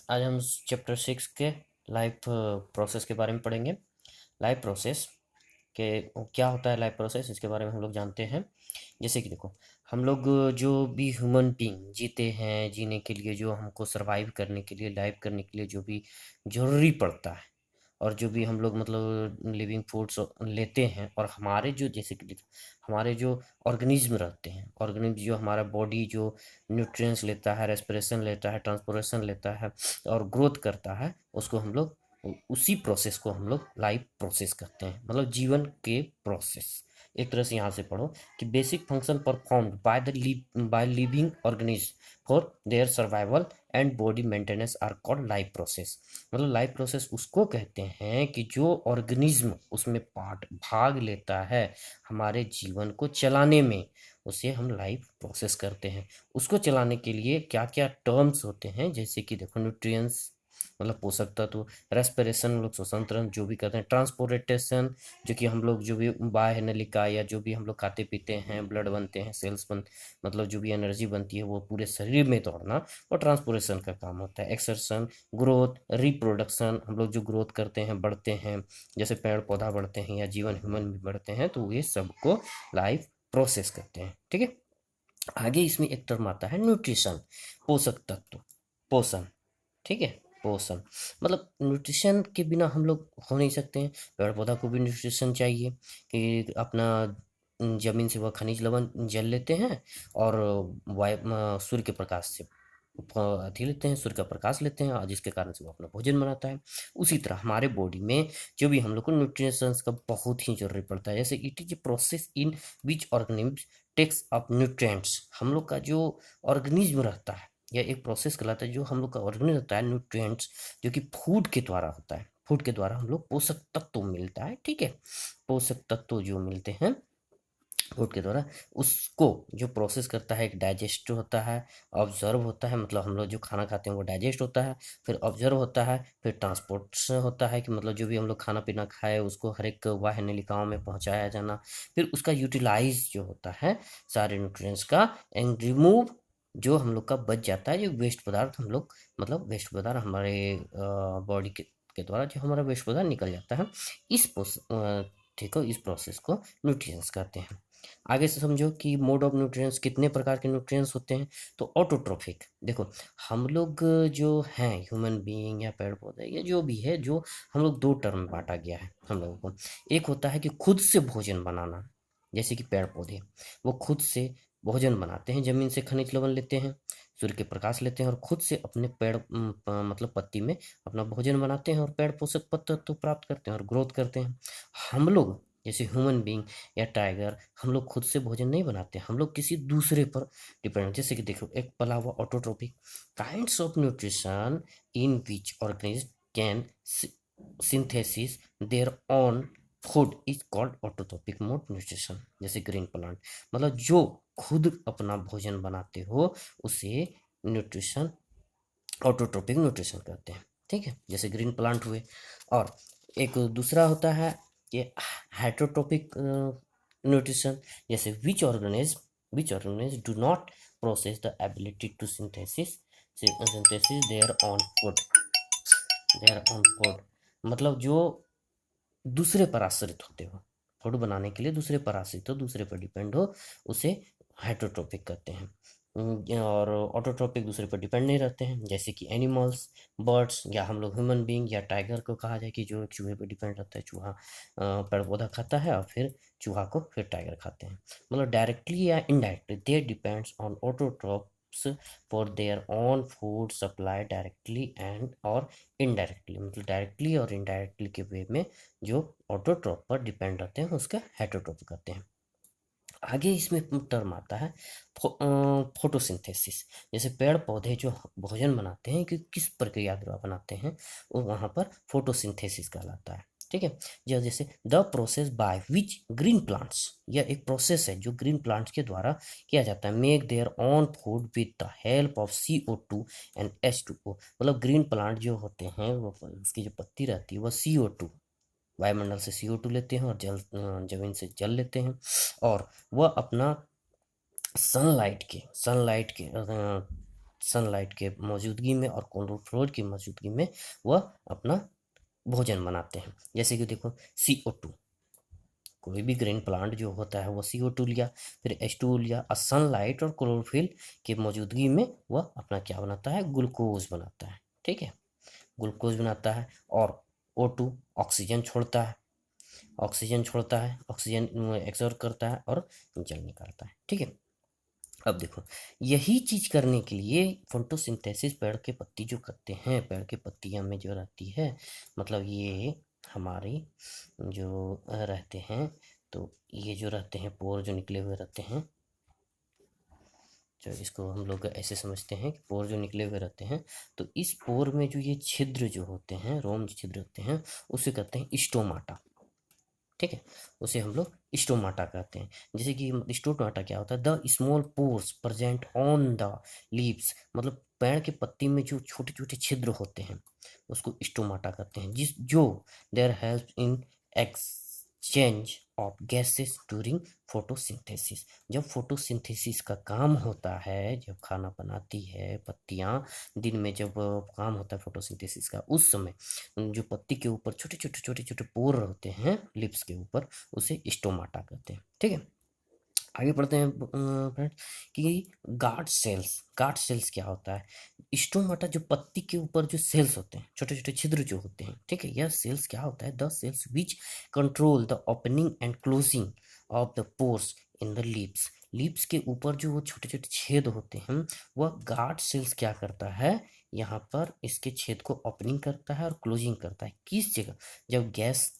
आज हम चैप्टर 6 के लाइफ प्रोसेस के बारे में पढ़ेंगे। लाइफ प्रोसेस के क्या होता है, लाइफ प्रोसेस इसके बारे में हम लोग जानते हैं। जैसे कि देखो, हम लोग जो भी ह्यूमन बीइंग जीते हैं, जीने के लिए जो हमको सरवाइव करने के लिए, लाइव करने के लिए जो भी ज़रूरी पड़ता है, और जो भी हम लोग मतलब लिविंग फूड्स लेते हैं, और हमारे जो जैसे कि देखो, हमारे जो ऑर्गेनिज्म रहते हैं, ऑर्गेनिज्म जो हमारा बॉडी जो न्यूट्रिएंट्स लेता है, रेस्पिरेशन लेता है, ट्रांसपोर्टेशन लेता है और ग्रोथ करता है, उसको हम लोग उसी प्रोसेस को हम लोग लाइफ प्रोसेस कहते हैं, मतलब जीवन के प्रोसेस। एक तरह से यहाँ से पढ़ो कि basic function performed by living organism for their survival and body maintenance are called life process. मतलब लाइफ प्रोसेस उसको कहते हैं कि जो ऑर्गेनिज्म उसमें पार्ट भाग लेता है हमारे जीवन को चलाने में, उसे हम लाइफ प्रोसेस करते हैं। उसको चलाने के लिए क्या क्या टर्म्स होते हैं, जैसे कि देखो, न्यूट्रिएंट्स मतलब पोषक तत्व, रेस्पिरेशन हम लोग श्वसन तंत्र जो भी करते हैं, ट्रांसपोर्टेशन जो कि हम लोग जो भी बाह्य नलिका या जो भी हम लोग खाते पीते हैं, ब्लड बनते हैं, सेल्स बन मतलब जो भी एनर्जी बनती है वो पूरे शरीर में दौड़ना, और ट्रांसपोर्टेशन का काम होता है। एक्सर्शन, ग्रोथ, रिप्रोडक्शन, हम लोग जो ग्रोथ करते हैं, बढ़ते हैं, जैसे पेड़ पौधा बढ़ते हैं या जीवन ह्यूमन भी बढ़ते हैं, तो ये सबको लाइफ प्रोसेस कहते हैं। ठीक है। आगे इसमें एक टर्म आता है न्यूट्रिशन, पोषक तत्व, पोषण। ठीक है। पोषण मतलब न्यूट्रिशन के बिना हम लोग हो नहीं सकते हैं। पेड़ पौधा को भी न्यूट्रिशन चाहिए कि अपना जमीन से वह खनिज लवण जल लेते हैं, और सूर्य के प्रकाश से अथी लेते हैं, सूर्य का प्रकाश लेते हैं, और जिसके कारण से वो अपना भोजन बनाता है। उसी तरह हमारे बॉडी में जो भी हम लोग को न्यूट्रिशंस का बहुत ही जरूरी पड़ता है। जैसे it is a process in which organism takes up nutrients. हम लोग का जो ऑर्गेनिज्म रहता है, या एक प्रोसेस कहलाता है जो हम लोग का ऑर्गेनिज्म होता है, न्यूट्रिएंट्स, जो कि फूड के द्वारा होता है। फूड के द्वारा हम लोग पोषक तत्व मिलता है। ठीक है। पोषक तत्व जो मिलते हैं फूड के द्वारा, उसको जो प्रोसेस करता है, एक डाइजेस्ट होता है, ऑब्जर्व होता है, मतलब हम लोग जो खाना खाते हैं वो डाइजेस्ट होता है, फिर ऑब्जर्व होता है, फिर ट्रांसपोर्ट होता है कि मतलब जो भी हम लोग खाना पीना खाए उसको हर एक वाह्य नलिकाओं में पहुंचाया जाना, फिर उसका यूटिलाइज जो होता है सारे न्यूट्रिएंट्स का, एंड रिमूव जो हम लोग का बच जाता है, जो वेस्ट पदार्थ हम लोग मतलब वेस्ट पदार्थ हमारे बॉडी के द्वारा जो हमारा वेस्ट पदार्थ निकल जाता है, इस ठीक है, इस प्रोसेस को न्यूट्रिएंट्स कहते हैं। आगे से समझो कि मोड ऑफ न्यूट्रिएंट्स, कितने प्रकार के न्यूट्रिएंट्स होते हैं। तो ऑटोट्रोफिक, देखो हम लोग जो हैं ह्यूमन बीइंग या पेड़ पौधे या जो भी है, जो हम लोग दो टर्म में बांटा गया है हम लोगों को। एक होता है कि खुद से भोजन बनाना, जैसे कि पेड़ पौधे वो खुद से भोजन बनाते हैं, जमीन से खनिज लवण लेते हैं, सूर्य के प्रकाश लेते हैं, और खुद से अपने पेड़ मतलब पत्ती में अपना भोजन बनाते हैं, और पेड़ पोषक तत्व प्राप्त करते हैं और ग्रोथ करते हैं। हम लोग जैसे ह्यूमन बीइंग या टाइगर, हम लोग खुद से भोजन नहीं बनाते, हम लोग किसी दूसरे पर डिपेंड। जैसे कि देखो, एक पला हुआ autotrophic, kinds of nutrition in which organism can synthesis their own food is called autotrophic mode nutrition. जैसे ग्रीन प्लांट, मतलब जो खुद अपना भोजन बनाते हो उसे न्यूट्रिशन, ऑटोट्रोपिक न्यूट्रिशन कहते हैं। ठीक है, जैसे ग्रीन प्लांट हुए। और एक दूसरा होता है कि हेटरोट्रोपिक न्यूट्रिशन, जैसे which organism do not process the ability to synthesis their own food, मतलब जो दूसरे पर आश्रित होते हो, फूड बनाने के लिए दूसरे पर आश्रित हो, दूसरे पर डिपेंड हो, उसे हेटरोट्रोपिक कहते हैं। और ऑटोट्रोपिक दूसरे पर डिपेंड नहीं रहते हैं, जैसे कि एनिमल्स, बर्ड्स, या हम लोग ह्यूमन बीइंग या टाइगर को कहा जाए कि जो एक चूहे पर डिपेंड रहता है। चूहा पेड़ पौधा खाता है और फिर चूहा को फिर टाइगर खाते हैं। मतलब डायरेक्टली या indirectly they depends on autotrophs for their own food supply directly and और इनडायरेक्टली, मतलब डायरेक्टली और इनडायरेक्टली के वे में जो ऑटोट्रोप पर डिपेंड रहते हैं उसका हेटरोट्रोप कहते हैं। आगे इसमें टर्म आता है फोटोसिंथेसिस। जैसे पेड़ पौधे जो भोजन बनाते हैं कि किस प्रक्रिया द्वारा बनाते हैं, वो वहाँ पर फोटोसिंथेसिस कहलाता है। ठीक है। जैसे the process by which green plants, यह एक प्रोसेस है जो ग्रीन प्लांट्स के द्वारा किया जाता है, make their own food with the help of CO2 and H2O। मतलब ग्रीन प्लांट जो होते हैं वो, उसकी जो पत्ती रहती है वो CO2, वायुमंडल से CO2 लेते हैं, और जमीन से जल लेते हैं, और वह अपना सनलाइट के सनलाइट के मौजूदगी में और क्लोरोफ्लोर की मौजूदगी में वह अपना भोजन बनाते हैं। जैसे कि देखो CO2, कोई भी ग्रीन प्लांट जो होता है वो CO2 लिया, फिर H2O लिया, और सनलाइट और क्लोरोफिल की मौजूदगी में वह अपना क्या बनाता है, ग्लूकोज बनाता है। ठीक है, ग्लूकोज बनाता है। और O2 ऑक्सीजन छोड़ता है, ऑक्सीजन एब्जॉर्ब करता है और जल निकालता है। ठीक है, अब देखो यही चीज करने के लिए फोटोसिंथेसिस पेड़ के पत्ती जो करते हैं, पेड़ के पत्तियां में जो रहती है, मतलब ये हमारी जो रहते हैं, तो ये जो रहते हैं पोर जो निकले हुए रहते हैं, जो इसको हम लोग ऐसे समझते हैं कि पोर जो निकले हुए रहते हैं, तो इस पोर में जो ये छिद्र जो होते हैं, रोम छिद्र होते हैं, उसे कहते हैं स्टोमाटा। ठीक है, उसे हम लोग स्टोमाटा कहते हैं। जैसे कि स्टोमाटा क्या होता है, the small pores present on the leaves, मतलब पेड़ के पत्ती में जो छोटे छोटे छिद्र होते हैं उसको स्टोमाटा कहते हैं, जिस जो their help in exchange of gases during photosynthesis. जब फोटोसिंथेसिस का काम होता है, जब खाना बनाती है पत्तियां, दिन में जब काम होता है फोटोसिंथेसिस का, उस समय जो पत्ती के ऊपर छोटे छोटे छोटे छोटे पोर होते हैं लिप्स के ऊपर, उसे स्टोमाटा कहते हैं। ठीक है, आगे पढ़ते हैं फ्रेंड कि गार्ड सेल्स क्या होता है। स्टोमाटा जो पत्ती के ऊपर जो सेल्स होते हैं, छोटे छोटे छिद्र जो होते हैं, ठीक है, यह सेल्स क्या होता है, the cells which control the opening and closing of the pores in the lips. Lips के ऊपर जो वो छोटे छोटे छेद होते हैं, वह गार्ड सेल्स क्या करता है, यहाँ पर इसके छेद को ओपनिंग करता है और क्लोजिंग करता है। किस जगह, जब गैस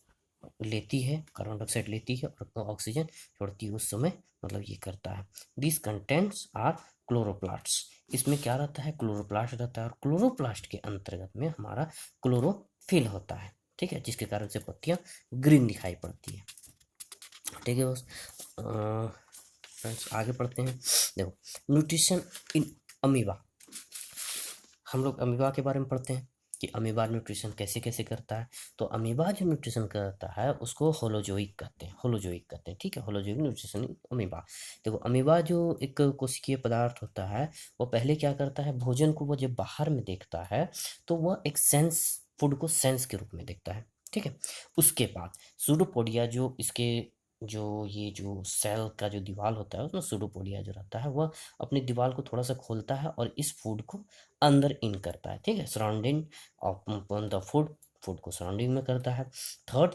लेती है, कार्बन डाइऑक्साइड लेती है और ऑक्सीजन छोड़ती है, उस समय मतलब ये करता है। दिस कंटेंट्स आर क्लोरोप्लास्ट, इसमें क्या रहता है, क्लोरोप्लास्ट रहता है, और क्लोरोप्लास्ट के अंतर्गत में हमारा क्लोरोफिल होता है। ठीक है, जिसके कारण से पत्तियां ग्रीन दिखाई पड़ती है। ठीक है बस, फ्रेंड्स आगे पढ़ते हैं। देखो न्यूट्रिशन इन अमीबा, हम लोग अमीबा के बारे में पढ़ते हैं कि अमीबा न्यूट्रिशन कैसे कैसे करता है। तो अमीबा जो न्यूट्रिशन करता है उसको होलोजोइक कहते हैं, होलोजोइक कहते हैं। ठीक है, होलोजोइक न्यूट्रिशन अमीबा। देखो अमीबा जो एक कोशिकीय पदार्थ होता है, वो पहले क्या करता है, भोजन को वो जब बाहर में देखता है तो वह एक सेंस, फूड को सेंस के रूप में देखता है। ठीक है, उसके बाद सूडोपोडिया जो इसके जो ये जो सेल का जो दीवार होता है, उसमें सूडोपोडिया जो रहता है वह अपनी दीवार को थोड़ा सा खोलता है और इस फूड को अंदर इन करता है। ठीक है, surrounding of the food, food को सराउंडिंग में करता है। थर्ड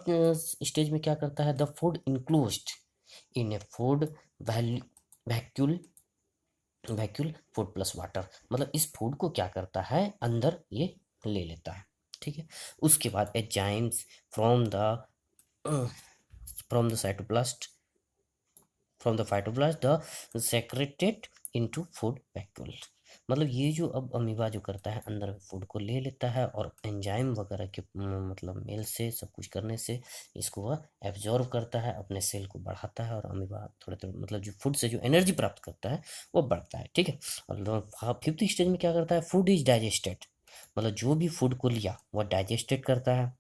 स्टेज में क्या करता है, the food enclosed in A food vacuole, vacuole food plus water, मतलब इस फूड को क्या करता है, अंदर ये ले लेता है। ठीक है, उसके बाद enzymes from the from the cytoplast, from the phytoplast the secreted into food vacuole, मतलब ये जो अब अमीबा जो करता है, अंदर फूड को ले लेता है और एंजाइम वगैरह के मतलब मेल से सब कुछ करने से इसको वह एब्जॉर्व करता है, अपने सेल को बढ़ाता है, और अमीबा थोड़े थोड़े मतलब जो फूड से जो एनर्जी प्राप्त करता है वो बढ़ता है। ठीक है, और फिफ्थ स्टेज में क्या करता है, फूड इज डाइजेस्टेड, मतलब जो भी फूड को लिया वह डाइजेस्टेड करता है।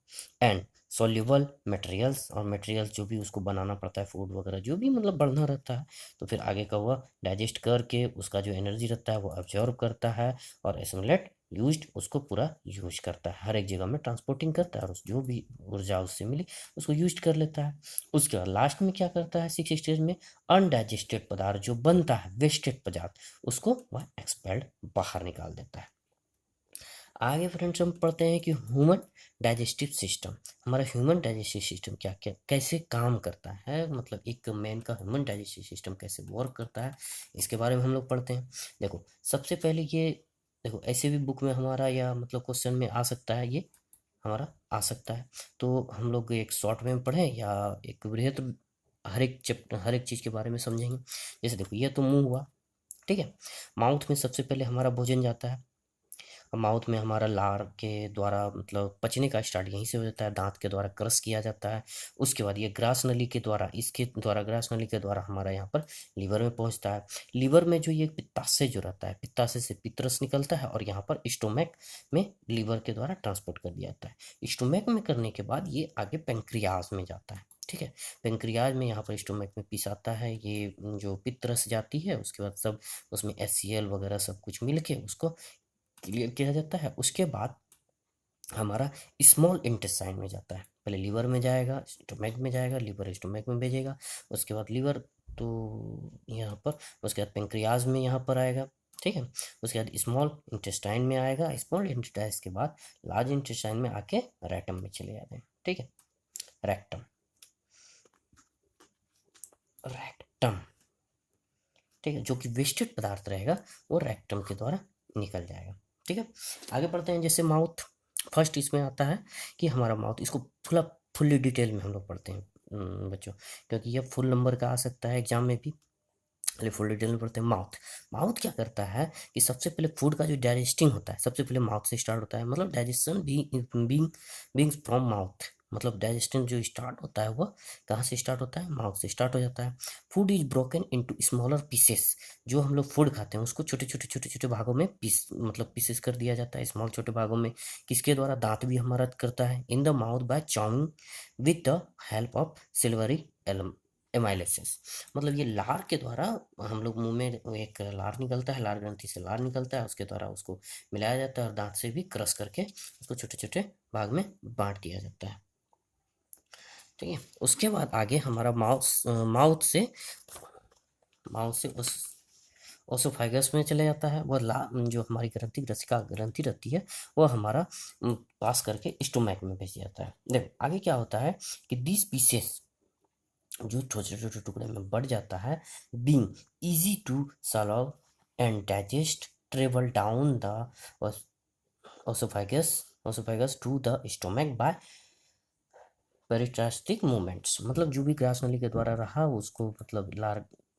एंड सॉल्युबल मटेरियल्स, और मटेरियल्स जो भी उसको बनाना पड़ता है, फूड वगैरह जो भी मतलब बढ़ना रहता है, तो फिर आगे का हुआ डाइजेस्ट करके उसका जो एनर्जी रहता है वो अब्जॉर्व करता है और एसिमुलेट यूज्ड, उसको पूरा यूज करता है, हर एक जगह में ट्रांसपोर्टिंग करता है और उस जो भी ऊर्जा उससे मिली उसको यूज कर लेता है। उसके बाद लास्ट में क्या करता है, सिक्स स्टेज में अनडाइजेस्टेड पदार्थ जो बनता है, वेस्टेड पदार्थ, उसको वह एक्सपेल्ड, बाहर निकाल देता है। आगे फ्रेंड्स हम पढ़ते हैं कि ह्यूमन डाइजेस्टिव सिस्टम, हमारा ह्यूमन डाइजेस्टिव सिस्टम क्या क्या कैसे काम करता है, मतलब एक मैन का ह्यूमन डाइजेस्टिव सिस्टम कैसे वर्क करता है, इसके बारे में हम लोग पढ़ते हैं। देखो सबसे पहले ये, देखो ऐसे भी बुक में हमारा या मतलब क्वेश्चन में आ सकता है, ये हमारा आ सकता है, तो हम लोग एक शॉर्ट में पढ़ें या एक बृहद, हर एक चैप्टर हर एक चीज़ के बारे में समझेंगे। जैसे देखो ये तो मुंह हुआ, ठीक है, माउथ में सबसे पहले हमारा भोजन जाता है, माउथ में हमारा लार के द्वारा मतलब पचने का स्टार्ट यहीं से हो जाता है, दांत के द्वारा क्रश किया जाता है, उसके बाद ये ग्रास नली के द्वारा, इसके द्वारा ग्रास नली के द्वारा हमारा यहाँ पर लीवर में पहुँचता है। लीवर में जो ये पित्ताशय जो रहता है, पित्ताशय से पित्तरस निकलता है और यहाँ पर स्टोमैक में लीवर के द्वारा ट्रांसपोर्ट कर दिया जाता है। स्टोमैक में करने के बाद ये आगे पेंक्रियाज में जाता है। ठीक है। पेंक्रियाज में यहाँ पर स्टोमक में पीस आता है, ये जो पित्त रस जाती है, उसके बाद सब उसमें HCl वगैरह सब कुछ मिल के उसको क्लियर किया जाता है। उसके बाद हमारा स्मॉल इंटेस्टाइन में जाता है, पहले लीवर में जाएगा, स्टोमक में जाएगा, लीवर स्टोमक में भेजेगा, उसके बाद लीवर तो यहाँ पर, उसके बाद पेंक्रियाज में यहाँ पर आएगा, ठीक है। उसके बाद स्मॉल इंटेस्टाइन में आएगा, स्मॉल इंटेस्टाइन के बाद लार्ज इंटेस्टाइन में आके रेक्टम में चले जाते हैं, ठीक है। रेक्टम, रेक्टम, ठीक है, जो कि वेस्टेड पदार्थ रहेगा वो रेक्टम के द्वारा निकल जाएगा, ठीक है। आगे बढ़ते हैं, जैसे माउथ फर्स्ट इसमें आता है कि हमारा माउथ, इसको फुल्ली डिटेल में हम लोग पढ़ते हैं बच्चों, क्योंकि ये फुल नंबर का आ सकता है एग्जाम में भी, इसलिए फुल डिटेल में पढ़ते हैं। माउथ, माउथ क्या करता है कि सबसे पहले फूड का जो डाइजेस्टिंग होता है सबसे पहले माउथ से स्टार्ट होता है, मतलब डाइजेशन बीइंग्स फ्रॉम माउथ, मतलब डाइजेशन जो स्टार्ट होता है वह कहाँ से स्टार्ट होता है, माउथ से स्टार्ट हो जाता है। Food is broken into smaller pieces, जो हम लोग फूड खाते हैं उसको छोटे छोटे छोटे छोटे भागों में पीसेस कर दिया जाता है, स्मॉल छोटे भागों में, किसके द्वारा, दांत भी हमारा करता है, in the mouth by chewing with the help of salivary amylases, मतलब ये लार के द्वारा हम लोग मुंह में एक लार निकलता है, लार ग्रंथि से लार निकलता है, उसके द्वारा उसको मिलाया जाता है और दांत से भी क्रश करके उसको छोटे छोटे भाग में बांट दिया जाता है, ठीक है। उसके बाद आगे हमारा माउथ से उस ओसोफाइगस में चले जाता है, वह जो हमारी रसिका ग्रंथि रहती है वह हमारा पास करके स्टोमैक में भेज जाता है। देखो आगे क्या होता है कि दिस पीसेस जो छोटे छोटे टुकड़े में बढ़ जाता है, being easy to solve and digest, travel down the oesophagus to the stomach by peristaltic movements, मतलब जो भी ग्रास नली के द्वारा रहा उसको, मतलब लार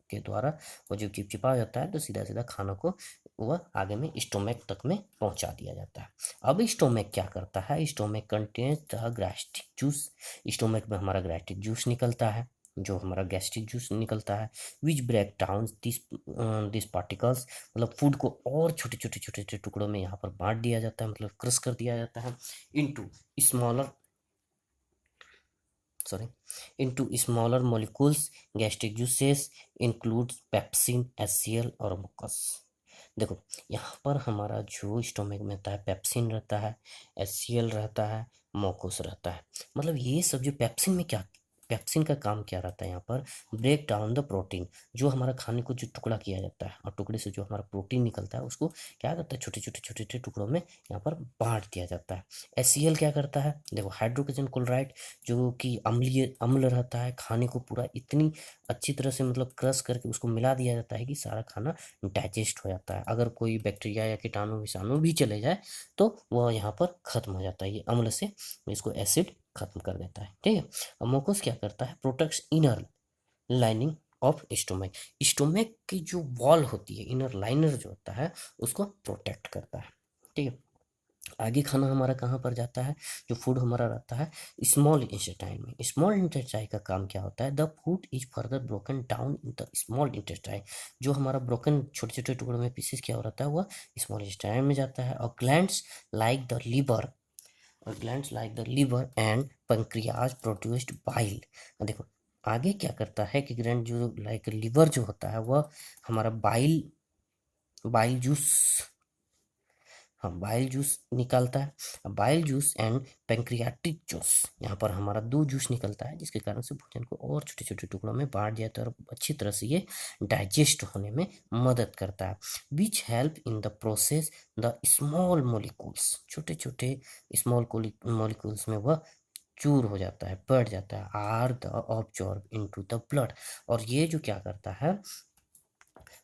के द्वारा वो जो चिपचिपा जाता है तो सीधा सीधा खाना को वह आगे में स्टोमक तक में पहुंचा दिया जाता है। अब स्टोमक क्या करता है, stomach contains the gastric juice, stomach में हमारा गैस्ट्रिक जूस निकलता है, जो हमारा गैस्ट्रिक जूस निकलता है, which break down this particles, मतलब फूड को और छोटे छोटे छोटे छोटे टुकड़ों में यहाँ पर बांट दिया जाता है, मतलब क्रश कर दिया जाता है, into smaller smaller molecules. Gastric juices include pepsin, HCl और मुकस। देखो यहाँ पर हमारा जो स्टोमक में रहता है पेप्सिन रहता है, HCl रहता है, मोकोस रहता है, मतलब ये सब जो पेप्सिन का काम क्या रहता है, यहाँ पर ब्रेक डाउन द प्रोटीन, जो हमारा खाने को जो टुकड़ा किया जाता है और टुकड़े से जो हमारा प्रोटीन निकलता है उसको क्या करता है, छोटे छोटे छोटे छोटे टुकड़ों में यहाँ पर बांट दिया जाता है। HCl क्या करता है, देखो हाइड्रोजन क्लोराइड, जो कि अम्ल रहता है, खाने को पूरा इतनी अच्छी तरह से मतलब क्रश करके उसको मिला दिया जाता है कि सारा खाना डाइजेस्ट हो जाता है, अगर कोई बैक्टीरिया या कीटाणु विषाणु भी चले जाए तो वह यहाँ पर खत्म हो जाता है, ये अम्ल से इसको एसिड खत्म कर देता है, ठीक है। अब मुकोस क्या करता है, protects inner lining of stomach, stomach की जो वॉल होती है, इनर लाइनर जो होता है उसको प्रोटेक्ट करता है, ठीक है। आगे खाना हमारा कहाँ पर जाता है, जो फूड हमारा रहता है स्मॉल इंटेस्टाइन में, स्मॉल इंटेस्टाइन का काम क्या होता है, the food is further broken down in the small intestine, जो हमारा ब्रोकन छोटे छोटे टुकड़ों में पीसेस क्या हो रहता है वह स्मॉल इंटेस्टाइन में जाता है, और glands like the liver and pancreas produced bile। देखो आगे क्या करता है कि ग्लैंड जो लाइक लिवर जो होता है वह हमारा बाइल जूस, हाँ बाइल जूस निकालता है, bile juice and pancreatic juice, यहाँ पर हमारा दो जूस निकलता है जिसके कारण से भोजन को और छोटे छोटे टुकड़ों में बांट दिया जाता है और अच्छी तरह से ये डाइजेस्ट होने में मदद करता है, which help in the process the small molecules, छोटे छोटे स्मॉल मोलिक्यूल्स में वह चूर हो जाता है, बढ़ जाता है, are the absorb into the blood, और ये जो क्या करता है,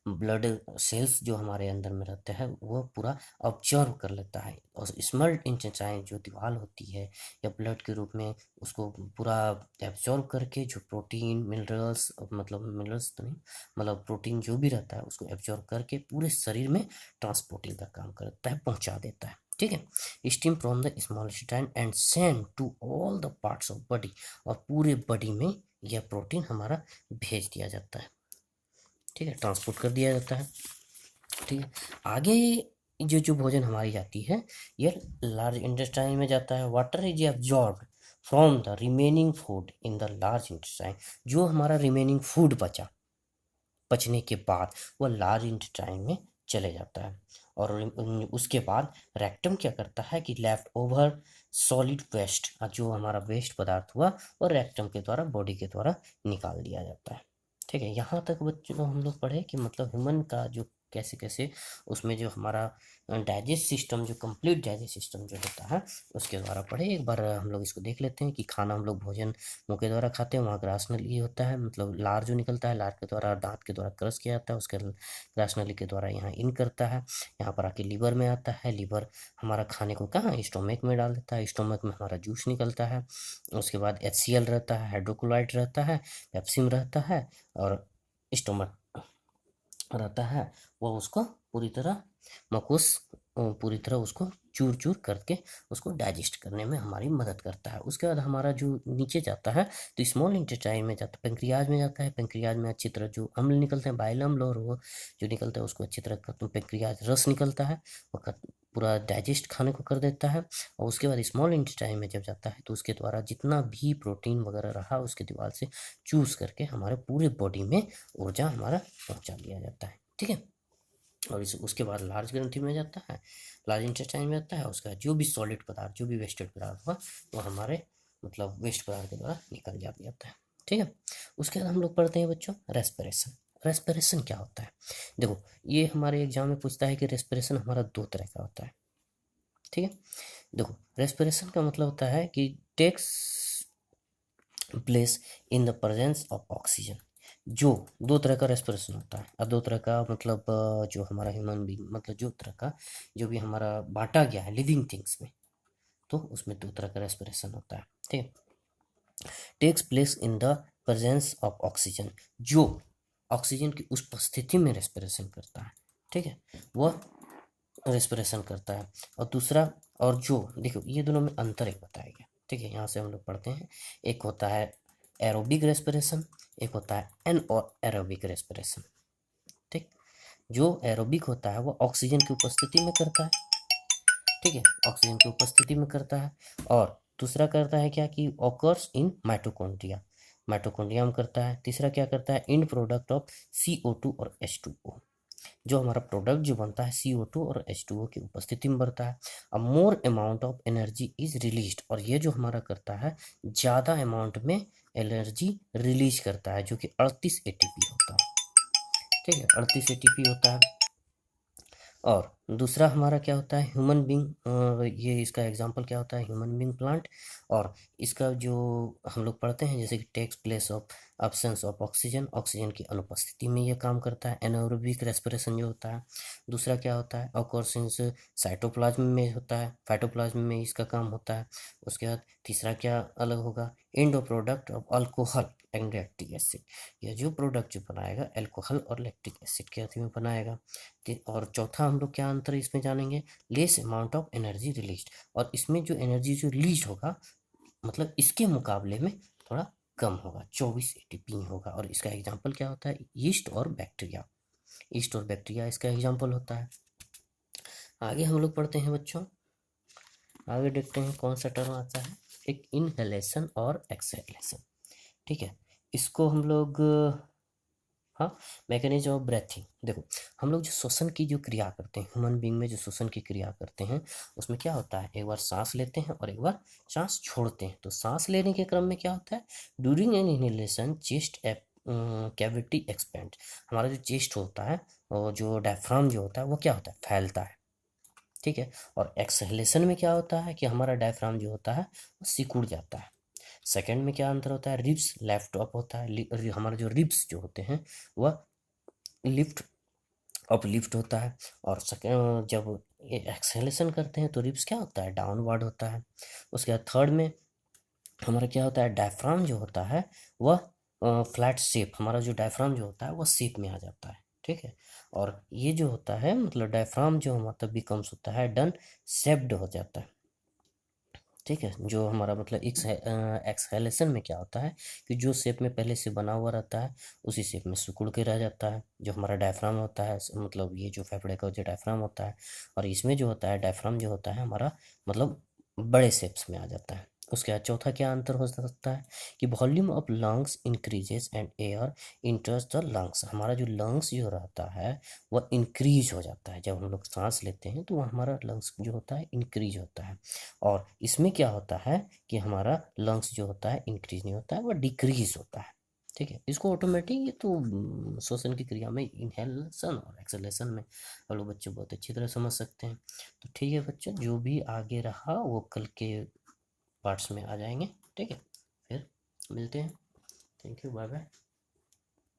ब्लड सेल्स जो हमारे अंदर में रहते हैं वो पूरा ऑब्जर्व कर लेता है, और स्मॉल इंटेस्टाइन जो दीवार होती है या ब्लड के रूप में उसको पूरा एब्जॉर्व करके जो प्रोटीन मिनरल्स, मतलब मिनरल्स तो नहीं, मतलब प्रोटीन जो भी रहता है उसको एब्जॉर्व करके पूरे शरीर में ट्रांसपोर्टिंग का काम करता है, पहुंचा देता है, ठीक है। Steam from the small intestine and send to all the parts of body, और पूरे बॉडी में यह प्रोटीन हमारा भेज दिया जाता है, ठीक है, ट्रांसपोर्ट कर दिया जाता है, ठीक है। आगे जो जो भोजन हमारी जाती है ये लार्ज इंटेस्टाइन में जाता है, water is absorb from the remaining food in the large intestine, जो हमारा रिमेनिंग फूड पचने के बाद वह लार्ज इंटेस्टाइन में चले जाता है। और उसके बाद रेक्टम क्या करता है कि लेफ्ट ओवर सॉलिड वेस्ट, जो हमारा वेस्ट पदार्थ हुआ और रेक्टम के द्वारा, बॉडी के द्वारा निकाल दिया जाता है। ठीक है, यहाँ तक बच्चों हम लोग पढ़े कि मतलब ह्यूमन का जो कैसे कैसे उसमें जो हमारा डाइजेस्ट सिस्टम, जो कंप्लीट डाइजेस्ट सिस्टम जो होता है उसके द्वारा पढ़े। एक बार हम लोग इसको देख लेते हैं कि खाना हम लोग भोजन मुंह के द्वारा खाते हैं, वहाँ ग्रासनली होता है, मतलब लार जो निकलता है, लार के द्वारा दांत के द्वारा क्रश किया जाता है, उसके ग्रासनली के द्वारा यहाँ इन करता है, यहाँ पर आके लीवर में आता है, लीवर हमारा खाने को कहाँ स्टोमक में डाल देता है, स्टोमक में हमारा जूस निकलता है, उसके बाद HCl रहता है, हाइड्रोक्लोराइड रहता है, पेप्सिन रहता है और स्टोमक रहता है, वो उसको पूरी तरह मकुस पूरी तरह उसको चूर चूर करके उसको डाइजेस्ट करने में हमारी मदद करता है। उसके बाद हमारा जो नीचे जाता है तो स्मॉल इंटेस्टाइन में जाता है, पेंक्रियाज में जाता है, पेंक्रियाज में अच्छी तरह जो अम्ल निकलते हैं, बाइल अम्ल, और वो जो निकलता है उसको अच्छी तरह पेंक्रियाज रस निकलता है, वो पूरा डाइजेस्ट खाने को कर देता है। और उसके बाद स्मॉल इंटेस्टाइन में जब जाता है तो उसके द्वारा जितना भी प्रोटीन वगैरह रहा उसके दीवार से चूस करके हमारे पूरे बॉडी में ऊर्जा हमारा पहुँचा दिया जाता है। ठीक है, और उसके बाद लार्ज ग्रंथि में जाता है, लार्ज इंटेस्टाइन में जाता है, उसका जो भी सॉलिड पदार्थ, जो भी वेस्टेड पदार्थ हुआ वो हमारे मतलब वेस्ट पदार्थ के द्वारा निकल जाता है। ठीक है, उसके बाद हम लोग पढ़ते हैं बच्चों रेस्पिरेशन। रेस्पिरेशन क्या होता है? देखो, ये हमारे एग्जाम में पूछता है कि रेस्पिरेशन हमारा दो तरह का होता है। ठीक है, देखो रेस्पिरेशन का मतलब होता है कि takes place in the presence of oxygen. जो दो तरह का रेस्पिरेशन होता है, और दो तरह का मतलब जो हमारा ह्यूमन बींग, मतलब जो तरह का जो भी हमारा बांटा गया है लिविंग थिंग्स में, तो उसमें दो तरह का रेस्पिरेशन होता है। ठीक है, takes place in the presence of oxygen, जो ऑक्सीजन की उपस्थिति में रेस्पिरेशन करता है। ठीक है, वह रेस्पिरेशन करता है। और दूसरा, और जो देखो ये दोनों में अंतर एक बताया गया। ठीक है, यहाँ से हम लोग पढ़ते हैं, एक होता है एरोबिक रेस्पिरेशन, एक होता है एनएरोबिक रेस्पिरेशन। ठीक, जो एरोबिक होता है वो ऑक्सीजन की उपस्थिति में करता है। ठीक है, ऑक्सीजन की उपस्थिति में करता है। और दूसरा करता है क्या कि ऑकर्स इन माइटोकॉन्ड्रिया, माइटोकॉन्ड्रिया में करता है। तीसरा क्या करता है, इन प्रोडक्ट ऑफ CO2 और H2O, जो हमारा प्रोडक्ट जो बनता है CO2 और H2O की उपस्थिति में बढ़ता है। A more amount of energy is released, और ये जो हमारा करता है ज़्यादा अमाउंट में एनर्जी रिलीज करता है, जो कि 38 ATP होता है। ठीक है, 38 ATP होता है। और दूसरा हमारा क्या होता है, ह्यूमन बींग, ये इसका एग्जांपल क्या होता है, ह्यूमन बींग प्लांट। और इसका जो हम लोग पढ़ते हैं जैसे कि takes place of absence of oxygen, oxygen की अनुपस्थिति में ये काम करता है, एनारोबिक रेस्पिरेशन जो होता है। दूसरा क्या होता है, ऑकर्स साइटोप्लाज्म में होता है, फाइटोप्लाज्म में इसका काम होता है। उसके बाद तीसरा क्या अलग होगा, endo product of alcohol and lactic acid, यह जो प्रोडक्ट जो बनाएगा अल्कोहल और लैक्टिक एसिड के अथी में बनाएगा। और चौथा हम लोग क्या अंतर इसमें जानेंगे, less amount of energy release, और इसमें जो एनर्जी जो रिलीज होगा मतलब इसके मुकाबले में थोड़ा कम होगा, 24 ATP होगा। और इसका एग्जाम्पल क्या होता है, ईस्ट और बैक्टीरिया, ईस्ट और बैक्टीरिया इसका एग्जाम्पल होता है। आगे हम लोग पढ़ते हैं बच्चों, आगे देखते हैं कौन सा टर्म आता है, एक इनहेलेशन और एक्सहेलेशन। ठीक है, इसको हम लोग हाँ, मैकेनिज्म ऑफ ब्रेथिंग। देखो, हम लोग जो श्वसन की जो क्रिया करते हैं, ह्यूमन बींग में जो श्वसन की क्रिया करते हैं उसमें क्या होता है, एक बार सांस लेते हैं और एक बार सांस छोड़ते हैं। तो सांस लेने के क्रम में क्या होता है, during an inhalation chest cavity expand, हमारा जो चेस्ट होता है और जो डायफ्राम जो होता है वो क्या होता है, फैलता है। ठीक है, और एक्सहेलेशन में क्या होता है कि हमारा डायफ्राम जो होता है वो सिकुड़ जाता है। सेकंड में क्या अंतर होता है, रिब्स लेफ्ट अप होता है, हमारे जो रिब्स जो होते हैं वह लिफ्ट अप लिफ्ट होता है। और सेकंड जब एक्सहेलेशन करते हैं तो रिब्स क्या होता है, डाउनवर्ड होता है। उसके बाद थर्ड में हमारा क्या होता है, डायफ्राम जो होता है वह फ्लैट शेप, हमारा जो डायफ्राम जो होता है वह शेप में आ जाता है। ठीक है, और ये जो होता है मतलब डायफ्राम जो मतलब बिकम्स होता है डन शेप्ड हो जाता है। ठीक है, जो हमारा मतलब एक्सहेलेशन में क्या होता है कि जो शेप में पहले से बना हुआ रहता है उसी शेप में सिकुड़ के रह जाता है, जो हमारा डायफ्राम होता है, मतलब ये जो फेफड़े का जो डायफ्राम होता है। और इसमें जो होता है डायफ्राम जो होता है हमारा मतलब बड़े शेप्स में आ जाता है। उसके बाद चौथा क्या अंतर हो सकता है कि volume of lungs increases and air इंटर्स the lungs. हमारा जो लंग्स जो रहता है वह इंक्रीज हो जाता है। जब हम लोग सांस लेते हैं तो वह हमारा लंग्स जो होता है इंक्रीज होता है। और इसमें क्या होता है कि हमारा लंग्स जो होता है इंक्रीज नहीं होता है, वह डिक्रीज होता है। ठीक है, इसको ऑटोमेटिक ये तो श्वसन की क्रिया में इनहेलेशन और एक्सहेलेशन में हम लोग बच्चे बहुत अच्छी तरह समझ सकते हैं। तो ठीक है बच्चों, जो भी आगे रहा वो कल के पार्ट्स में आ जाएंगे। ठीक है, फिर मिलते हैं। Thank you, bye bye.